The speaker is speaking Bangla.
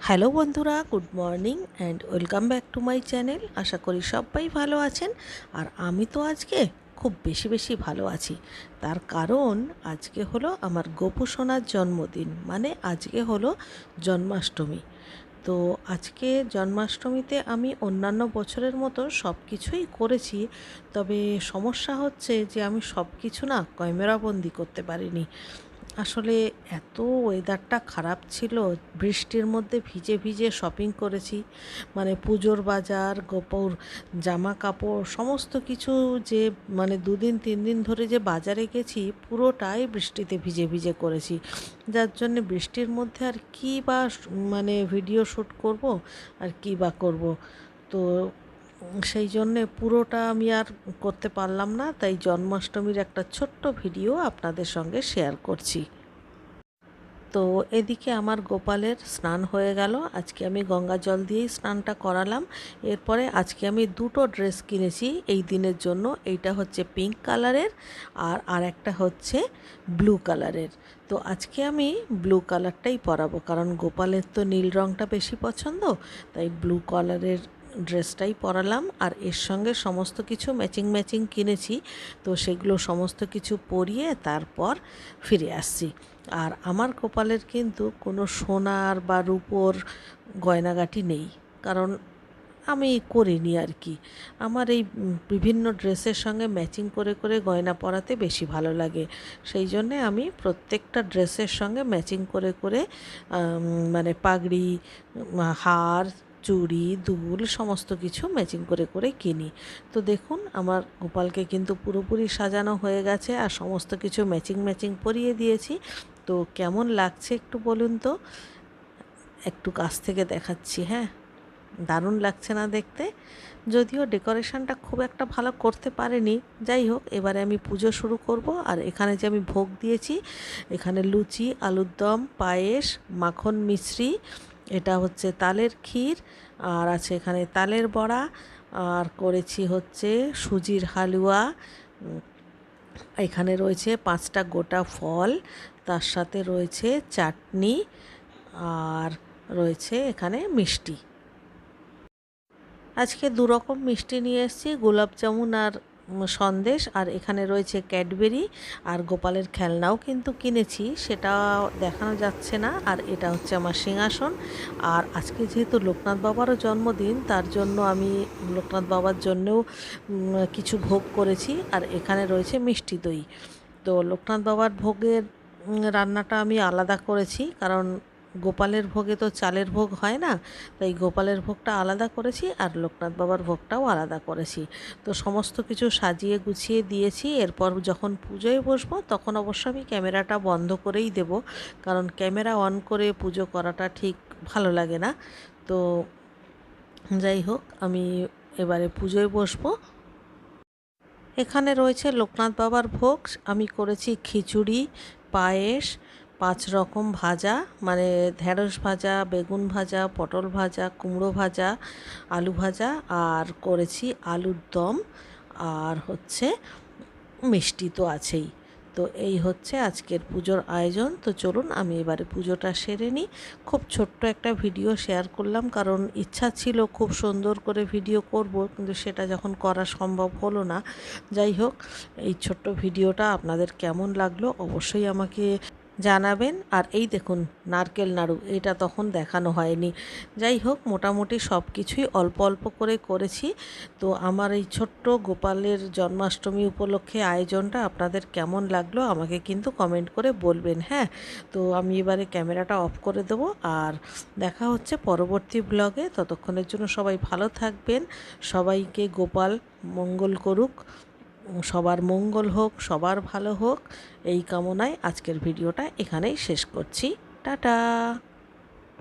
হ্যালো বন্ধুরা, good morning and welcome back to my channel. আশা করি সবাই ভালো আছেন। আর আমি তো আজকে খুব বেশি ভালো আছি। তার কারণ আজকে হলো আমার গোপু সোনার জন্মদিন, মানে আজকে হলো জন্মাষ্টমী। তো আজকে জন্মাষ্টমীতে আমি অন্যান্য বছরের মতো সব কিছুই করেছি, তবে সমস্যা হচ্ছে যে আমি সব কিছু না ক্যামেরাবন্দি করতে পারিনি। আসলে এত ওয়েদারটা খারাপ ছিল, বৃষ্টির মধ্যে ভিজে ভিজে শপিং করেছি, মানে পুজোর বাজার, গোপর জামা কাপড় সমস্ত কিছু, যে মানে 2 দিন 3 দিন ধরে যে বাজারে গেছি পুরোটাই বৃষ্টিতে ভিজে ভিজে করেছি। যার জন্যে বৃষ্টির মধ্যে আর কী বা মানে ভিডিও শ্যুট করব, আর কী বা করব। তো সেই জন্যে পুরোটা আমি আর করতে পারলাম না, তাই জন্মাষ্টমীর একটা ছোট্ট ভিডিও আপনাদের সঙ্গে শেয়ার করছি। তো এদিকে আমার গোপালের স্নান হয়ে গেল। আজকে আমি গঙ্গা জল দিয়েই স্নানটা করালাম। এরপরে আজকে আমি দুটো ড্রেস কিনেছি এই দিনের জন্য। এইটা হচ্ছে পিঙ্ক কালারের, আর একটা হচ্ছে ব্লু কালারের। তো আজকে আমি ব্লু কালারটাই পরাবো, কারণ গোপালের তো নীল রঙটা বেশি পছন্দ, তাই ব্লু কালারের ড্রেসটাই পরালাম। আর এর সঙ্গে সমস্ত কিছু ম্যাচিং কিনেছি, তো সেগুলো সমস্ত কিছু পরিয়ে তারপর ফিরে আসছি। আর আমার কপালের কিন্তু কোনো সোনার বা রূপোর গয়নাগাটি নেই, কারণ আমি করিনি আর কি। আমার এই বিভিন্ন ড্রেসের সঙ্গে ম্যাচিং করে করে গয়না পরাতে বেশি ভালো লাগে। সেই জন্যে আমি প্রত্যেকটা ড্রেসের সঙ্গে ম্যাচিং করে করে মানে পাগড়ি, হার, চুড়ি, দুল সমস্ত কিছু ম্যাচিং করে করে কিনি। তো দেখুন আমার গোপালকে কিন্তু পুরোপুরি সাজানো হয়ে গেছে, আর সমস্ত কিছু ম্যাচিং পরিয়ে দিয়েছি। তো কেমন লাগছে একটু বলুন তো, একটু কাছ থেকে দেখাচ্ছি। হ্যাঁ, দারুণ লাগছে না দেখতে? যদিও ডেকোরেশনটা খুব একটা ভালো করতে পারিনি, যাই হোক এবারে আমি পুজো শুরু করব। আর এখানে যে আমি ভোগ দিয়েছি, এখানে লুচি, আলুর দম, পায়েস, মাখন মিশ্রি, এটা হচ্ছে তালের ক্ষীর, আর আছে এখানে তালের বড়া, আর করেছি হচ্ছে সুজির হালুয়া। এখানে রয়েছে 5টা গোটা ফল, তার সাথে রয়েছে চাটনি, আর রয়েছে এখানে মিষ্টি। আজকে 2 রকম মিষ্টি নিয়ে এসেছি, গোলাপ জামুন আর সন্দেশ। আর এখানে রয়েছে ক্যাডবেরি, আর গোপালের খেলনাও কিন্তু কিনেছি, সেটা দেখানো যাচ্ছে না। আর এটা হচ্ছে আমার সিংহাসন। আর আজকে যেহেতু লোকনাথ বাবারও জন্মদিন, তার জন্য আমি লোকনাথ বাবার জন্যও কিছু ভোগ করেছি। আর এখানে রয়েছে মিষ্টি দই। তো লোকনাথ বাবার ভোগের রান্নাটা আমি আলাদা করেছি, কারণ গোপালের ভোগে তো চালের ভোগ হয় না, তাই গোপালের ভোগটা আলাদা করেছি, আর লোকনাথ বাবার ভোগটাও আলাদা করেছি। তো সমস্ত কিছু সাজিয়ে গুছিয়ে দিয়েছি। এরপর যখন পুজোয় বসবো তখন অবশ্য আমি ক্যামেরাটা বন্ধ করেই দেব, কারণ ক্যামেরা অন করে পুজো করাটা ঠিক ভালো লাগে না। তো যাই হোক, আমি এবারে পুজোয় বসবো। এখানে রয়েছে লোকনাথ বাবার ভোগ। আমি করেছি খিচুড়ি, পায়েস, 5 রকম ভাজা, মানে ঢেঁড়স ভাজা, বেগুন ভাজা, পটল ভাজা, কুমড়ো ভাজা, আলু ভাজা, আর করেছি আলুর দম, আর হচ্ছে মিষ্টি তো আছেই। তো এই হচ্ছে আজকের পুজোর আয়োজন। তো চলুন আমি এবারে পুজোটা সেরে নিই। খুব ছোট্ট একটা ভিডিও শেয়ার করলাম, কারণ ইচ্ছা ছিল খুব সুন্দর করে ভিডিও করব, কিন্তু সেটা যখন করা সম্ভব হলো না। যাই হোক, এই ছোট্ট ভিডিওটা আপনাদের কেমন লাগলো অবশ্যই আমাকে জানাবেন। আর এই দেখুন নারকেল নাড়ু, এটা তখন দেখানো হয়নি। যাই হোক, মোটামুটি সব কিছুই অল্প অল্প করে করেছি। তো আমার এই ছোট্ট গোপালের জন্মাষ্টমী উপলক্ষে আয়োজনটা আপনাদের কেমন লাগলো আমাকে কিন্তু কমেন্ট করে বলবেন। হ্যাঁ, তো আমি এবারে ক্যামেরাটা অফ করে দেবো, আর দেখা হচ্ছে পরবর্তী ব্লগে। ততক্ষণের জন্য সবাই ভালো থাকবেন। সবাইকে গোপাল মঙ্গল করুক, সবার মঙ্গল হোক, সবার ভালো হোক, এই কামনায় আজকের ভিডিওটা এখানেই শেষ করছি। টাটা।